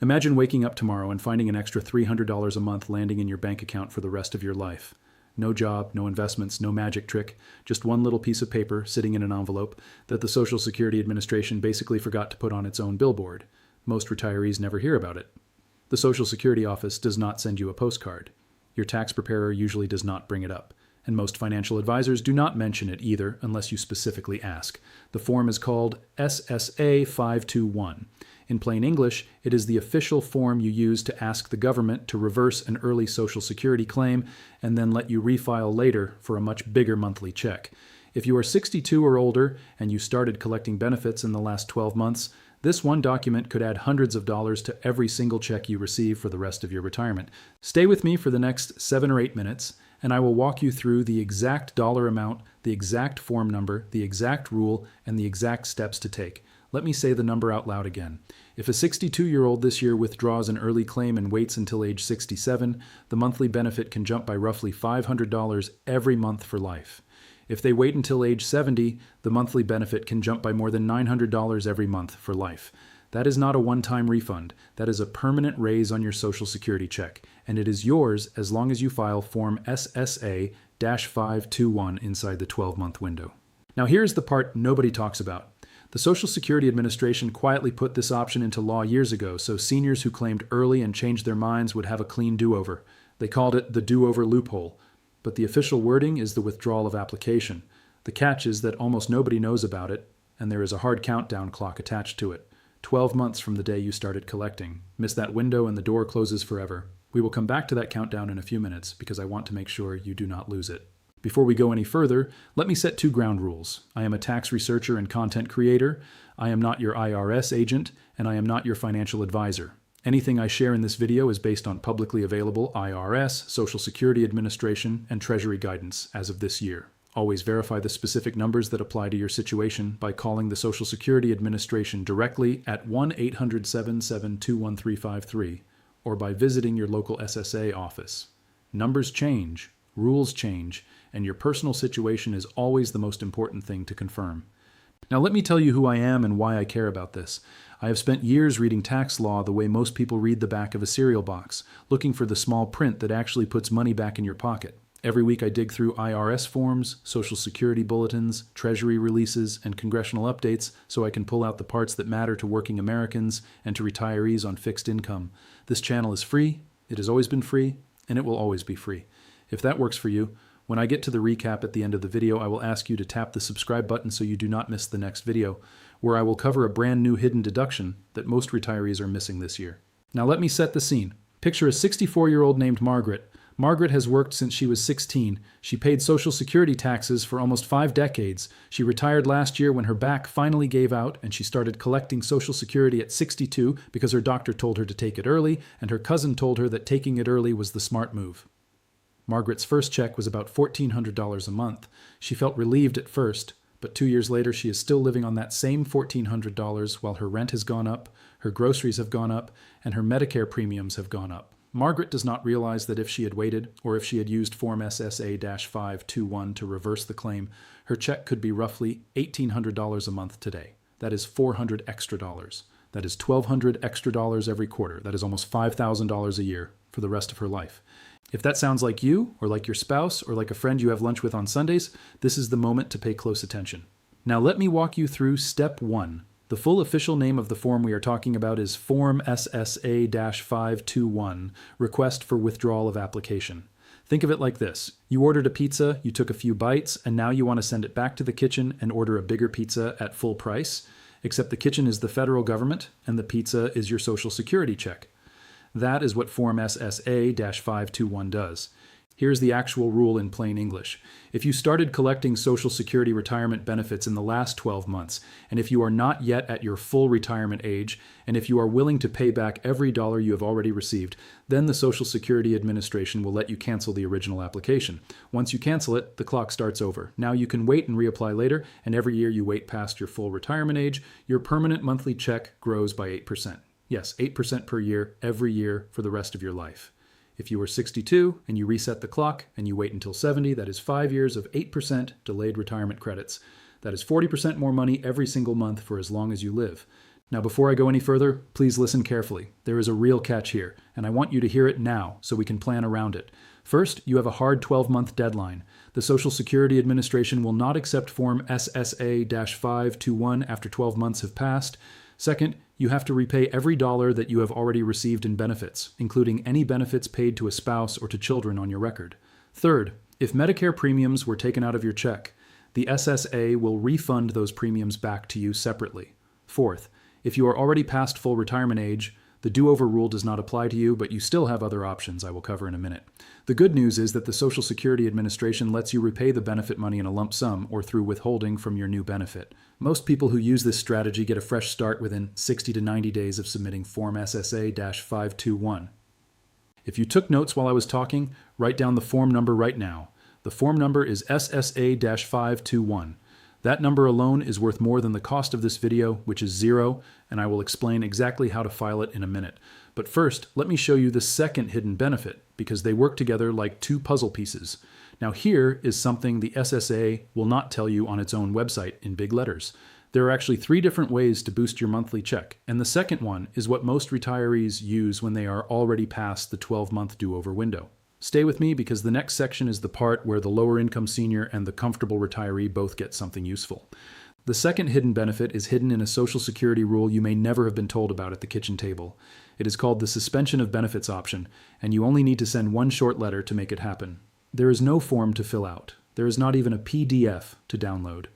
Imagine waking up tomorrow and finding an extra $300 a month landing in your bank account for the rest of your life. No job, no investments, no magic trick, just one little piece of paper sitting in an envelope that the Social Security Administration basically forgot to put on its own billboard. Most retirees never hear about it. The Social Security office does not send you a postcard. Your tax preparer usually does not bring it up. And most financial advisors do not mention it either unless you specifically ask. The form is called SSA 521. In plain English, it is the official form you use to ask the government to reverse an early Social Security claim and then let you refile later for a much bigger monthly check. If you are 62 or older and you started collecting benefits in the last 12 months, this one document could add hundreds of dollars to every single check you receive for the rest of your retirement. Stay with me for the next 7 or 8 minutes, and I will walk you through the exact dollar amount, the exact form number, the exact rule, and the exact steps to take. Let me say the number out loud again. If a 62-year-old this year withdraws an early claim and waits until age 67, the monthly benefit can jump by roughly $500 every month for life. If they wait until age 70, the monthly benefit can jump by more than $900 every month for life. That is not a one-time refund. That is a permanent raise on your Social Security check, and it is yours as long as you file Form SSA-521 inside the 12-month window. Now here's the part nobody talks about. The Social Security Administration quietly put this option into law years ago so seniors who claimed early and changed their minds would have a clean do-over. They called it the do-over loophole. But the official wording is the withdrawal of application. The catch is that almost nobody knows about it, and there is a hard countdown clock attached to it. 12 months from the day you started collecting. Miss that window and the door closes forever. We will come back to that countdown in a few minutes because I want to make sure you do not lose it. Before we go any further, let me set 2 ground rules. I am a tax researcher and content creator. I am not your IRS agent, and I am not your financial advisor. Anything I share in this video is based on publicly available IRS, Social Security Administration, and Treasury guidance as of this year. Always verify the specific numbers that apply to your situation by calling the Social Security Administration directly at 1-800-772-1353 or by visiting your local SSA office. Numbers change, rules change, and your personal situation is always the most important thing to confirm. Now let me tell you who I am and why I care about this. I have spent years reading tax law the way most people read the back of a cereal box, looking for the small print that actually puts money back in your pocket. Every week I dig through IRS forms, Social Security bulletins, Treasury releases, and congressional updates so I can pull out the parts that matter to working Americans and to retirees on fixed income. This channel is free, it has always been free, and it will always be free. If that works for you, when I get to the recap at the end of the video, I will ask you to tap the subscribe button so you do not miss the next video, where I will cover a brand new hidden deduction that most retirees are missing this year. Now let me set the scene. Picture a 64-year-old named Margaret. Margaret has worked since she was 16. She paid Social Security taxes for almost 5 decades. She retired last year when her back finally gave out, and she started collecting Social Security at 62 because her doctor told her to take it early, and her cousin told her that taking it early was the smart move. Margaret's first check was about $1,400 a month. She felt relieved at first, but 2 years later she is still living on that same $1,400 while her rent has gone up, her groceries have gone up, and her Medicare premiums have gone up. Margaret does not realize that if she had waited, or if she had used Form SSA-521 to reverse the claim, her check could be roughly $1,800 a month today. That is $400 extra dollars. That is $1,200 extra dollars every quarter. That is almost $5,000 a year for the rest of her life. If that sounds like you, or like your spouse, or like a friend you have lunch with on Sundays, this is the moment to pay close attention. Now let me walk you through Step 1. The full official name of the form we are talking about is Form SSA-521, Request for Withdrawal of Application. Think of it like this. You ordered a pizza, you took a few bites, and now you want to send it back to the kitchen and order a bigger pizza at full price, except the kitchen is the federal government, and the pizza is your Social Security check. That is what Form SSA-521 does. Here's the actual rule in plain English. If you started collecting Social Security retirement benefits in the last 12 months, and if you are not yet at your full retirement age, and if you are willing to pay back every dollar you have already received, then the Social Security Administration will let you cancel the original application. Once you cancel it, the clock starts over. Now you can wait and reapply later, and every year you wait past your full retirement age, your permanent monthly check grows by 8%. Yes, 8% per year, every year for the rest of your life. If you are 62 and you reset the clock and you wait until 70, that is 5 years of 8% delayed retirement credits. That is 40% more money every single month for as long as you live. Now, before I go any further, please listen carefully. There is a real catch here, and I want you to hear it now so we can plan around it. First, you have a hard 12-month deadline. The Social Security Administration will not accept Form SSA-521 after 12 months have passed. Second, you have to repay every dollar that you have already received in benefits, including any benefits paid to a spouse or to children on your record. Third, if Medicare premiums were taken out of your check, the SSA will refund those premiums back to you separately. Fourth, if you are already past full retirement age, the do-over rule does not apply to you, but you still have other options I will cover in a minute. The good news is that the Social Security Administration lets you repay the benefit money in a lump sum or through withholding from your new benefit. Most people who use this strategy get a fresh start within 60 to 90 days of submitting Form SSA-521. If you took notes while I was talking, write down the form number right now. The form number is SSA-521. That number alone is worth more than the cost of this video, which is $0, and I will explain exactly how to file it in a minute. But first, let me show you the second hidden benefit, because they work together like two puzzle pieces. Now here is something the SSA will not tell you on its own website in big letters. There are actually 3 different ways to boost your monthly check, and the second one is what most retirees use when they are already past the 12-month do-over window. Stay with me because the next section is the part where the lower income senior and the comfortable retiree both get something useful. The second hidden benefit is hidden in a Social Security rule you may never have been told about at the kitchen table. It is called the suspension of benefits option, and you only need to send one short letter to make it happen. There is no form to fill out. There is not even a PDF to download.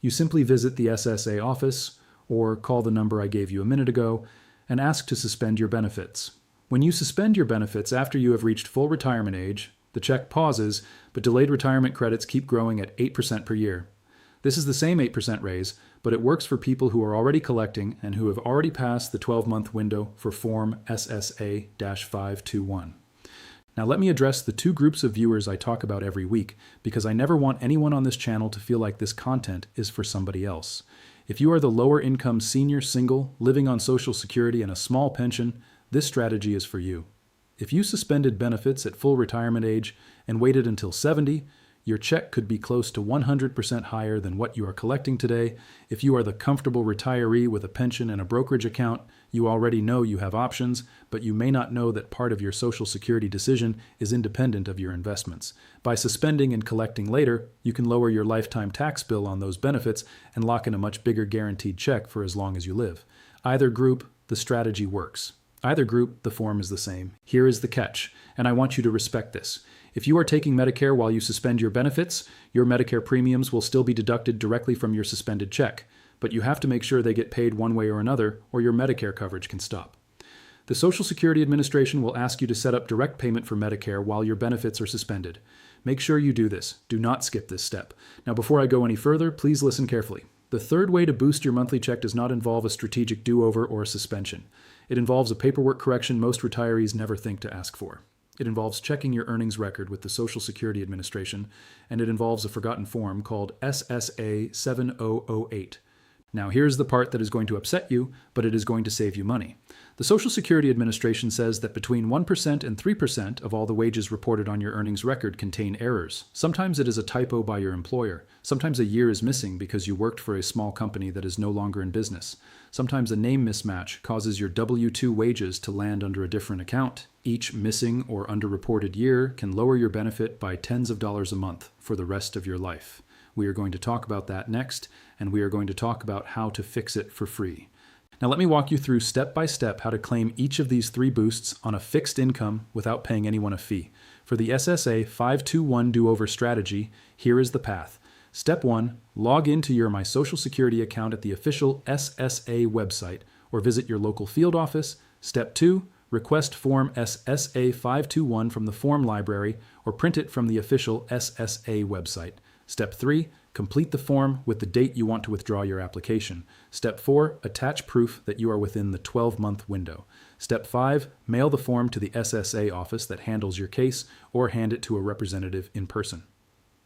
You simply visit the SSA office or call the number I gave you a minute ago and ask to suspend your benefits. When you suspend your benefits after you have reached full retirement age, the check pauses, but delayed retirement credits keep growing at 8% per year. This is the same 8% raise, but it works for people who are already collecting and who have already passed the 12-month window for Form SSA-521. Now let me address the 2 groups of viewers I talk about every week, because I never want anyone on this channel to feel like this content is for somebody else. If you are the lower income senior single living on Social Security and a small pension, this strategy is for you. If you suspended benefits at full retirement age and waited until 70, your check could be close to 100% higher than what you are collecting today. If you are the comfortable retiree with a pension and a brokerage account, you already know you have options, but you may not know that part of your Social Security decision is independent of your investments. By suspending and collecting later, you can lower your lifetime tax bill on those benefits and lock in a much bigger guaranteed check for as long as you live. Either group, the strategy works. Either group, the form is the same. Here is the catch, and I want you to respect this. If you are taking Medicare while you suspend your benefits, your Medicare premiums will still be deducted directly from your suspended check, but you have to make sure they get paid one way or another, or your Medicare coverage can stop. The Social Security Administration will ask you to set up direct payment for Medicare while your benefits are suspended. Make sure you do this. Do not skip this step. Now, before I go any further, please listen carefully. The third way to boost your monthly check does not involve a strategic do-over or a suspension. It involves a paperwork correction most retirees never think to ask for. It involves checking your earnings record with the Social Security Administration, and it involves a forgotten form called SSA 7008. Now, here's the part that is going to upset you, but it is going to save you money. The Social Security Administration says that between 1% and 3% of all the wages reported on your earnings record contain errors. Sometimes it is a typo by your employer. Sometimes a year is missing because you worked for a small company that is no longer in business. Sometimes a name mismatch causes your W-2 wages to land under a different account. Each missing or underreported year can lower your benefit by tens of dollars a month for the rest of your life. We are going to talk about that next, and we are going to talk about how to fix it for free. Now let me walk you through step by step how to claim each of these 3 boosts on a fixed income without paying anyone a fee. For the SSA 521 do-over strategy, here is the path. Step 1, log into your My Social Security account at the official SSA website or visit your local field office. Step 2, request Form SSA 521 from the form library or print it from the official SSA website. Step 3, complete the form with the date you want to withdraw your application. Step 4, attach proof that you are within the 12-month window. Step 5, mail the form to the SSA office that handles your case or hand it to a representative in person.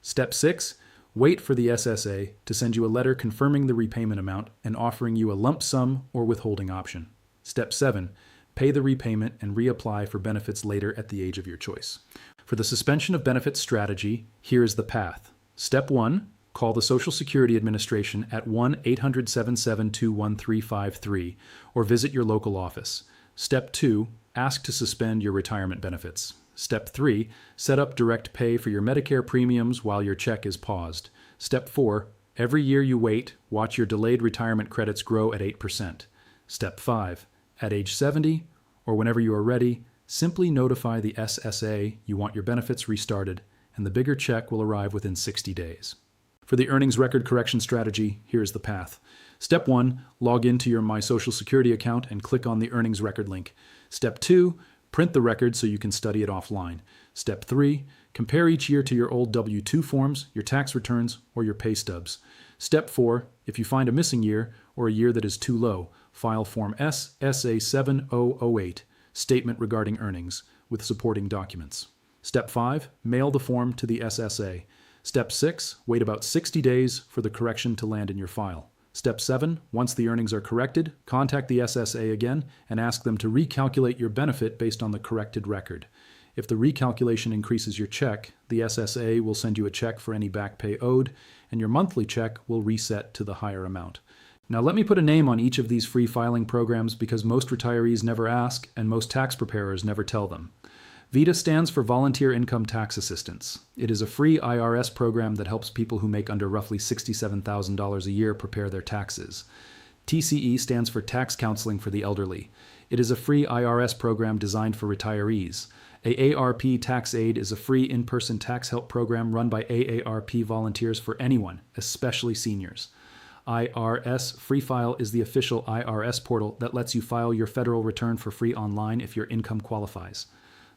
Step 6, wait for the SSA to send you a letter confirming the repayment amount and offering you a lump sum or withholding option. Step 7, pay the repayment and reapply for benefits later at the age of your choice. For the suspension of benefits strategy, here is the path. Step 1, call the Social Security Administration at 1-800-772-1353 or visit your local office. Step 2, ask to suspend your retirement benefits. Step 3, set up direct pay for your Medicare premiums while your check is paused. Step 4, every year you wait, watch your delayed retirement credits grow at 8%. Step 5, at age 70, or whenever you are ready, simply notify the SSA you want your benefits restarted, and the bigger check will arrive within 60 days. For the earnings record correction strategy, here's the path. Step 1, log into your My Social Security account and click on the earnings record link. Step 2, print the record so you can study it offline. Step 3, compare each year to your old W-2 forms, your tax returns, or your pay stubs. Step 4, if you find a missing year or a year that is too low, file Form SSA 7008, Statement Regarding Earnings, with supporting documents. Step 5, mail the form to the SSA. Step 6, wait about 60 days for the correction to land in your file. Step 7, once the earnings are corrected, contact the SSA again and ask them to recalculate your benefit based on the corrected record. If the recalculation increases your check, the SSA will send you a check for any back pay owed, and your monthly check will reset to the higher amount. Now let me put a name on each of these free filing programs because most retirees never ask and most tax preparers never tell them. VITA stands for Volunteer Income Tax Assistance. It is a free IRS program that helps people who make under roughly $67,000 a year prepare their taxes. TCE stands for Tax Counseling for the Elderly. It is a free IRS program designed for retirees. AARP Tax Aid is a free in-person tax help program run by AARP volunteers for anyone, especially seniors. IRS Free File is the official IRS portal that lets you file your federal return for free online if your income qualifies.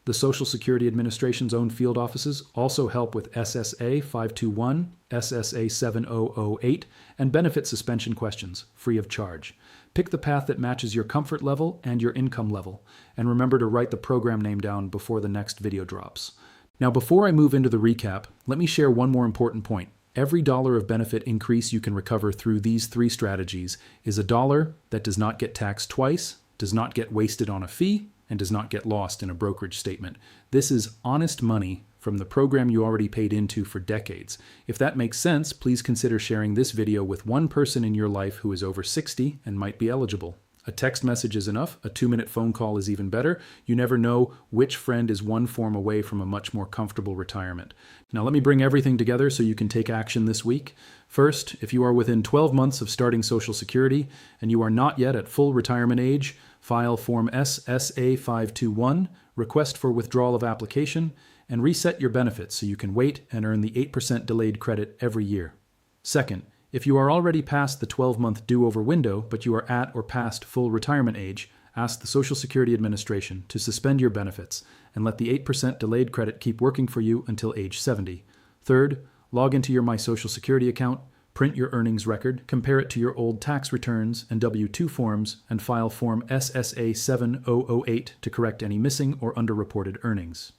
The Social Security Administration's own field offices also help with SSA 521, SSA 7008, and benefit suspension questions, free of charge. Pick the path that matches your comfort level and your income level, and remember to write the program name down before the next video drops. Now, before I move into the recap, let me share one more important point. Every dollar of benefit increase you can recover through these three strategies is a dollar that does not get taxed twice, does not get wasted on a fee, and does not get lost in a brokerage statement. This is honest money from the program you already paid into for decades. If that makes sense, please consider sharing this video with one person in your life who is over 60 and might be eligible. A text message is enough. A 2-minute phone call is even better. You never know which friend is one form away from a much more comfortable retirement. Now let me bring everything together so you can take action this week. First, if you are within 12 months of starting Social Security and you are not yet at full retirement age, file Form SSA 521, request for withdrawal of application, and reset your benefits so you can wait and earn the 8% delayed credit every year. Second, if you are already past the 12-month do-over window, but you are at or past full retirement age, ask the Social Security Administration to suspend your benefits and let the 8% delayed credit keep working for you until age 70. Third, log into your My Social Security account, print your earnings record, compare it to your old tax returns and W-2 forms, and file Form SSA 7008 to correct any missing or underreported earnings.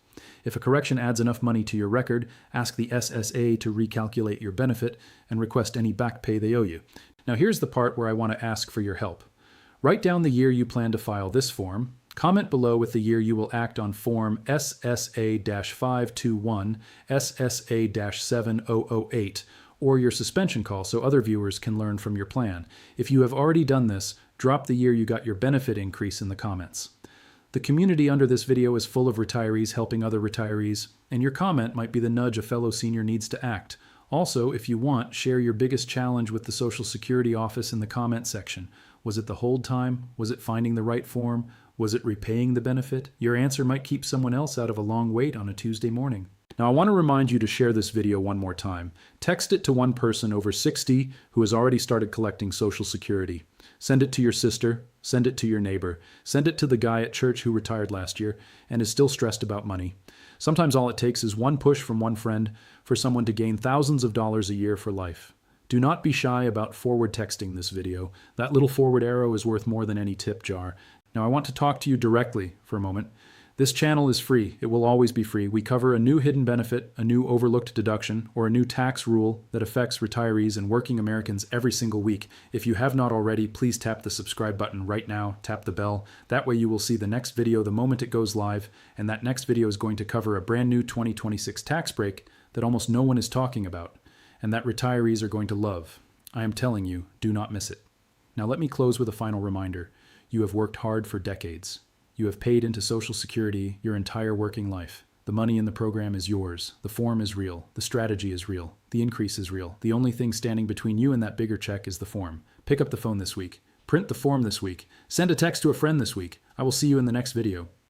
If a correction adds enough money to your record, ask the SSA to recalculate your benefit and request any back pay they owe you. Now here's the part where I want to ask for your help. Write down the year you plan to file this form, comment below with the year you will act on Form SSA-521, SSA-7008, or your suspension call so other viewers can learn from your plan. If you have already done this, drop the year you got your benefit increase in the comments. The community under this video is full of retirees helping other retirees, and your comment might be the nudge a fellow senior needs to act. Also, if you want, share your biggest challenge with the Social Security office in the comment section. Was it the hold time? Was it finding the right form? Was it repaying the benefit? Your answer might keep someone else out of a long wait on a Tuesday morning. Now, I want to remind you to share this video one more time. Text it to one person over 60 who has already started collecting Social Security. Send it to your sister, send it to your neighbor, send it to the guy at church who retired last year and is still stressed about money. Sometimes all it takes is one push from one friend for someone to gain thousands of dollars a year for life. Do not be shy about forward texting this video. That little forward arrow is worth more than any tip jar. Now, I want to talk to you directly for a moment. This channel is free. It will always be free. We cover a new hidden benefit, a new overlooked deduction, or a new tax rule that affects retirees and working Americans every single week. If you have not already, please tap the subscribe button right now, tap the bell. That way you will see the next video the moment it goes live, and that next video is going to cover a brand new 2026 tax break that almost no one is talking about. and that retirees are going to love. I am telling you, do not miss it. Now let me close with a final reminder. You have worked hard for decades. You have paid into Social Security your entire working life. The money in the program is yours. The form is real. The strategy is real. The increase is real. The only thing standing between you and that bigger check is the form. Pick up the phone this week. Print the form this week. Send a text to a friend this week. I will see you in the next video.